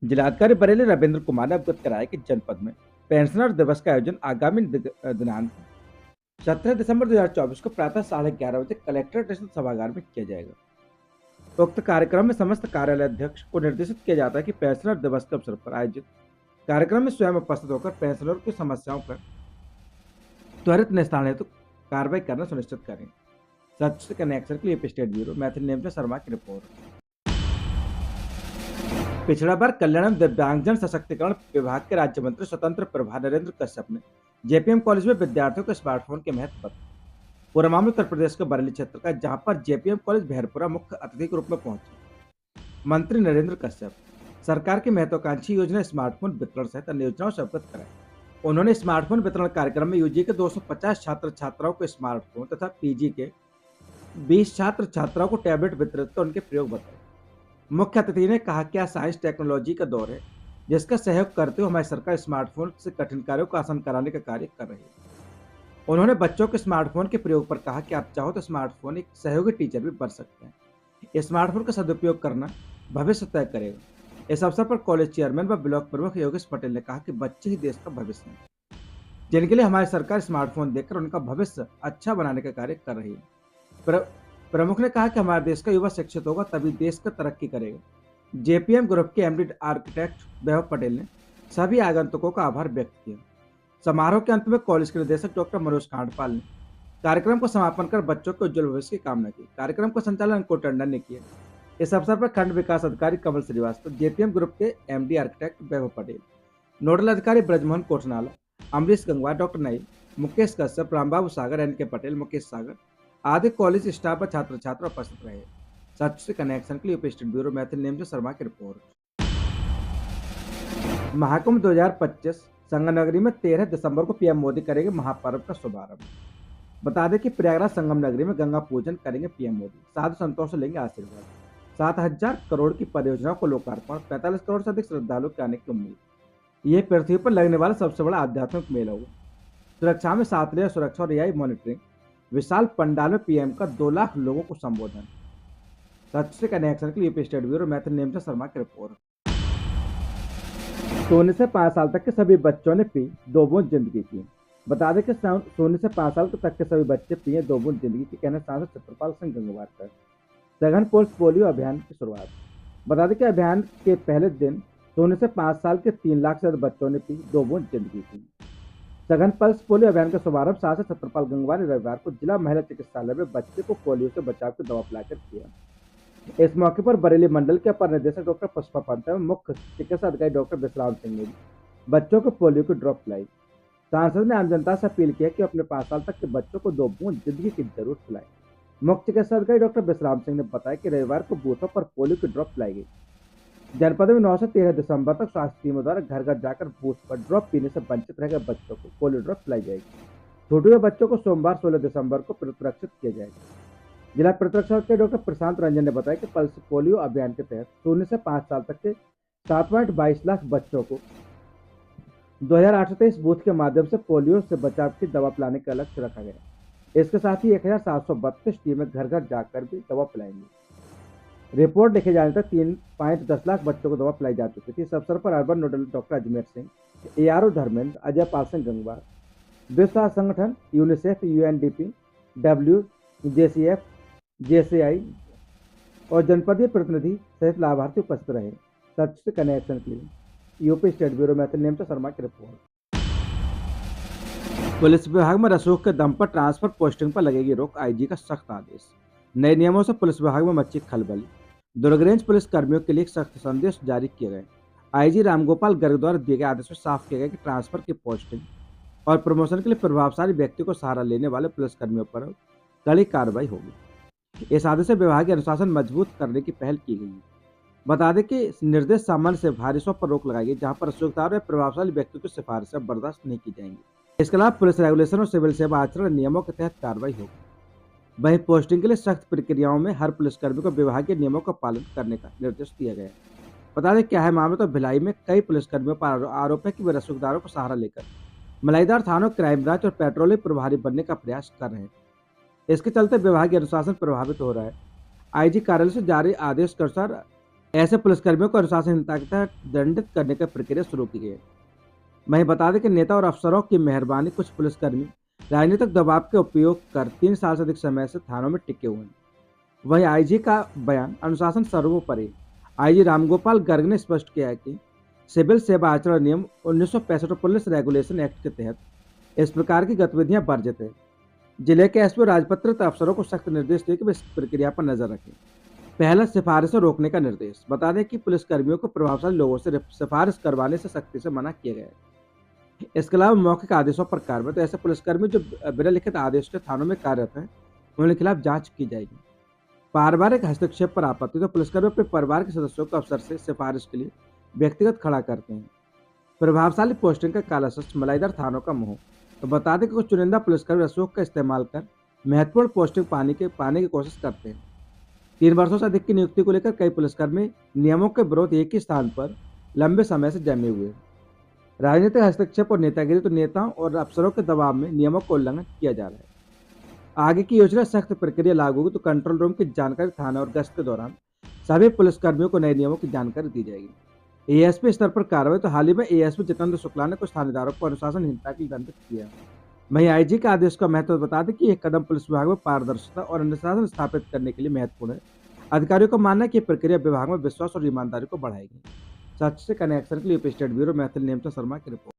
जिलाधिकारी बरेली रविंद्र कुमार ने अवगत कराया कि जनपद में पेंशनर दिवस का आयोजन आगामी दिनांक 17 दिसंबर 2024 को प्रातः 11:30 बजे कलेक्ट्रेट स्थित सभागार में किया जाएगा। उक्त कार्यक्रम में समस्त कार्यालय अध्यक्ष को निर्देशित किया जाता है कि पेंशनर दिवस के अवसर पर आयोजित कार्यक्रम में स्वयं उपस्थित होकर पेंशनरों की समस्याओं पर त्वरित निस्तारण हेतु कार्रवाई करना सुनिश्चित करें। सच कनेक्शन के लिए स्टेट ब्यूरो मैथिल नेमचा शर्मा की रिपोर्ट। पिछड़ा वर्ग कल्याण एवं दिव्यांगजन सशक्तिकरण विभाग के राज्य मंत्री स्वतंत्र प्रभार नरेंद्र कश्यप ने जेपीएम कॉलेज में विद्यार्थियों को स्मार्टफोन के महत्व पर पूरा मामला उत्तर प्रदेश के बरेली क्षेत्र का, जहां पर जेपीएम कॉलेज भैरपुरा मुख्य अतिथि के रूप में पहुंचे। मंत्री नरेंद्र कश्यप सरकार की महत्वाकांक्षी योजना स्मार्टफोन वितरण सहित अन्य योजनाओं से अवगत कराए। उन्होंने स्मार्टफोन वितरण कार्यक्रम में यूजी के 250 छात्र छात्राओं को स्मार्टफोन तथा पीजी के 20 छात्र छात्राओं को टैबलेट वितरित कर उनके प्रयोग बताए। मुख्य अतिथि ने कहा कि साइंस टेक्नोलॉजी का दौर है, जिसका सहयोग करते हुए हमारी सरकार स्मार्टफोन से कठिन कार्यों को आसान कराने का कार्य कर रही है। उन्होंने बच्चों के स्मार्टफोन के प्रयोग पर कहा कि आप चाहो तो स्मार्टफोन एक सहयोगी टीचर भी बन सकते हैं। स्मार्टफोन का सदुपयोग करना भविष्य तय करेगा। इस अवसर पर कॉलेज चेयरमैन व ब्लॉक प्रमुख योगेश पटेल ने कहा कि बच्चे ही देश का भविष्य हैं, जिनके लिए हमारी सरकार स्मार्टफोन देकर उनका भविष्य अच्छा बनाने का कार्य कर रही है। प्रमुख ने कहा कि हमारे देश का युवा शिक्षित होगा तभी देश का तरक्की करेगा। जेपीएम ग्रुप के एमडी आर्किटेक्ट वैभव पटेल ने सभी आगंतुकों का आभार व्यक्त किया। समारोह के अंत में कॉलेज के निदेशक डॉक्टर मनोज कांडपाल ने कार्यक्रम को समापन कर बच्चों के उज्जवल भविष्य की कामना की। कार्यक्रम का संचालन अंकुर टंडन ने किया। इस अवसर पर खंड विकास अधिकारी कमल श्रीवास्तव, जेपीएम ग्रुप के एमडी आर्किटेक्ट वैभव पटेल, नोडल अधिकारी ब्रजमोहन कोटनाला, अमरीश गंगवार, डॉक्टर नई, मुकेश कश्यप, रामबाबू सागर, एनके पटेल, मुकेश सागर आदि कॉलेज स्टाफ व छात्र छात्रा उपस्थित रहे। सच से कनेक्शन के लिए उपस्थित ब्यूरो मैथिल नेमचा शर्मा की रिपोर्ट। महाकुंभ 2025 संगम में 13 दिसंबर को पीएम मोदी करेंगे महापर्व का शुभारंभ। बता दें कि प्रयागराज संगम नगरी में गंगा पूजन करेंगे पीएम मोदी। साधु संतों से लेंगे आशीर्वाद। 7,000 करोड़ की परियोजनाओं को लोकार्पण, 45 करोड़ से अधिक श्रद्धालुओं के आने की उम्मीद। ये पृथ्वी पर लगने वाला सबसे बड़ा आध्यात्मिक मेला होगा। सुरक्षा में 7 लेयर सुरक्षा और एआई मॉनिटरिंग। विशाल पंडाल में पीएम का 2 लाख लोगों को संबोधन। सच से कनेक्शन के लिए स्टेट ब्यूरो मैथिल नेमचा शर्मा की रिपोर्ट। सोने से 5 साल तक के सभी बच्चों ने पी 2 बूंद जिंदगी की। बता दें कि सोने से 5 साल तक के सभी बच्चे पिए 2 बूंद जिंदगी की, कहना सांसद छत्रपाल सिंह गंगवार का। सघन पल्स पोलियो अभियान की शुरुआत। बता दें कि अभियान के पहले दिन सोने से 5 साल के 3 लाख से अधिक बच्चों ने पी 2 बूंद जिंदगी की। सघन पल्स पोलियो अभियान का शुभारंभ सांसद छत्रपाल गंगवार ने रविवार को जिला महिला चिकित्सालय में बच्चे को पोलियो से बचाव की दवा पिलाकर किया। इस मौके पर बरेली मंडल के अपर निदेशक डॉक्टर पुष्पा पंत एवं मुख्य चिकित्सा अधिकारी डॉक्टर विश्राम सिंह ने बच्चों को पोलियो की ड्रॉप पिलाई। सांसद ने आम जनता से अपील किया कि अपने 5 साल तक के बच्चों को 2 बूंद जिंदगी की जरूर पिलाएं। मुख्य चिकित्सा अधिकारी डॉक्टर विश्राम सिंह ने बताया कि रविवार को बूथों पर पोलियो की ड्रॉप पिलाई गई। जनपद में 9 से 13 दिसंबर तक स्वास्थ्य टीमों द्वारा घर घर जाकर बूथ पर ड्रॉप पीने से वंचित रह गए बच्चों को पोलियो ड्रॉप पिलाई जाएगी। छूटे हुए बच्चों को सोमवार 16 दिसंबर को प्रतिरक्षित किया जाएगा। जिला प्रतिरक्षण अधिकारी डॉक्टर प्रशांत रंजन ने बताया कि पल्स पोलियो अभियान के तहत शून्य से 5 साल तक के 7.22 लाख बच्चों को 2823 बूथ के माध्यम से पोलियो से बचाव की दवा पिलाने का लक्ष्य रखा गया। इसके साथ ही 1732 टीमें घर घर जाकर भी दवा पिलाएंगी। रिपोर्ट लिखे जाने तक 3.10 लाख बच्चों को दवा पिलाई जा चुकी थी। इस अवसर पर urban nodal doctor Ajmer Singh, ARO Dharmendra, Ajay Pal Singh Gangwar, विश्व स्वास्थ्य संगठन, UNICEF, UNDP, W, JCF, JCI और जनपदीय प्रतिनिधि सहित लाभार्थी उपस्थित रहे। सच से कनेक्शन के लिए यूपी स्टेट ब्यूरो मैथिल नेमचा शर्मा की रिपोर्ट। पुलिस विभाग में रसूख के दम पर ट्रांसफर पोस्टिंग पर लगेगी रोक, आईजी का सख्त आदेश। नए नियमों से पुलिस विभाग में मची खलबली। दुर्ग रेंज पुलिस कर्मियों के लिए एक सख्त संदेश जारी किए गए। आईजी रामगोपाल गर्ग द्वारा दिए गए आदेश में साफ किया गया कि ट्रांसफर की पोस्टिंग और प्रमोशन के लिए प्रभावशाली व्यक्ति को सहारा लेने वाले पुलिस कर्मियों पर कड़ी कार्रवाई होगी। इस आदेश से विभागीय अनुशासन मजबूत करने की पहल की गई है। बता दें कि निर्देश सामान्य से भारिशों पर रोक लगाई गई, जहां पर रसूखदार या प्रभावशाली व्यक्ति की सिफारिशें बर्दाश्त नहीं की जाएंगी। इसके अलावा पुलिस रेगुलेशन और सिविल सेवा आचरण नियमों के तहत कार्रवाई होगी। वहीं पोस्टिंग के लिए सख्त प्रक्रियाओं में हर पुलिसकर्मी को विभागीय नियमों का पालन करने का निर्देश दिया गया है। बता दें क्या है मामला, तो भिलाई में कई पुलिसकर्मियों पर आरोप है कि वे रसूखदारों को सहारा लेकर मलाईदार थानों, क्राइम ब्रांच और पेट्रोलिंग प्रभारी बनने का प्रयास कर रहे हैं। इसके चलते विभागीय अनुशासन प्रभावित हो रहा है। आईजी कार्यालय से जारी आदेश के अनुसार ऐसे पुलिसकर्मियों को अनुशासनहीनता के तहत दंडित करने की प्रक्रिया शुरू की गई है। वहीं बता दें कि नेता और अफसरों की मेहरबानी कुछ पुलिसकर्मी राजनीतिक दबाव के उपयोग कर 3 साल से अधिक समय से थानों में टिके हुए हैं। वहीं आईजी का बयान अनुशासन सर्वोपरि। आईजी रामगोपाल गर्ग ने स्पष्ट किया है कि सिविल सेवा आचरण नियम 1965 और पुलिस रेगुलेशन एक्ट के तहत इस प्रकार की गतिविधियां वर्जित है। जिले के एसपी राजपत्रित अफसरों को सख्त निर्देश दिए कि वे इस प्रक्रिया पर नजर रखें। पहला, सिफारिशें रोकने का निर्देश। बता दें कि पुलिसकर्मियों को प्रभावशाली लोगों से सिफारिश करवाने से सख्ती से मना किया गया है। इसके अलावा मौखिक आदेशों पर कार्रवाई। तो ऐसे पुलिसकर्मी जो बिना लिखित आदेश के थानों में कार्यरत हैं, उनके खिलाफ जांच की जाएगी। पारिवारिक हस्तक्षेप पर आपत्ति। तो पुलिसकर्मी अपने परिवार के सदस्यों को अफसर से सिफारिश के लिए व्यक्तिगत खड़ा करते हैं। प्रभावशाली पोस्टिंग का काला सच, मलाईदार थानों का मोह। तो बता दें कि कुछ चुनिंदा पुलिसकर्मी रसूख का इस्तेमाल कर महत्वपूर्ण पोस्टिंग पाने की कोशिश करते हैं। 3 वर्षों से अधिक की नियुक्ति को लेकर कई पुलिसकर्मी नियमों के विरोध एक ही स्थान पर लंबे समय से जमे हुए हैं। राजनीतिक हस्तक्षेप और नेतागिरी। तो नेताओं और अफसरों के दबाव में नियमों का उल्लंघन किया जा रहा है। आगे की योजना सख्त प्रक्रिया लागू होगी तो कंट्रोल रूम की जानकारी थाना और गश्त के दौरान सभी पुलिसकर्मियों को नए नियमों की जानकारी दी जाएगी। एएसपी स्तर पर कार्रवाई। तो हाल ही में एएसपी जितेंद्र शुक्ला ने कुछ थानेदारों को अनुशासनहीनता के लिए दंडित किया है। वहीं आईजी का आदेश का महत्व बता दें कि यह कदम पुलिस विभाग में पारदर्शिता और अनुशासन स्थापित करने के लिए महत्वपूर्ण है। अधिकारियों का मानना है कि यह प्रक्रिया विभाग में विश्वास और ईमानदारी को बढ़ाएगी। सच से कनेक्शन के लिए यूपी स्टेट ब्यूरो मैथिल नेमचा शर्मा की रिपोर्ट।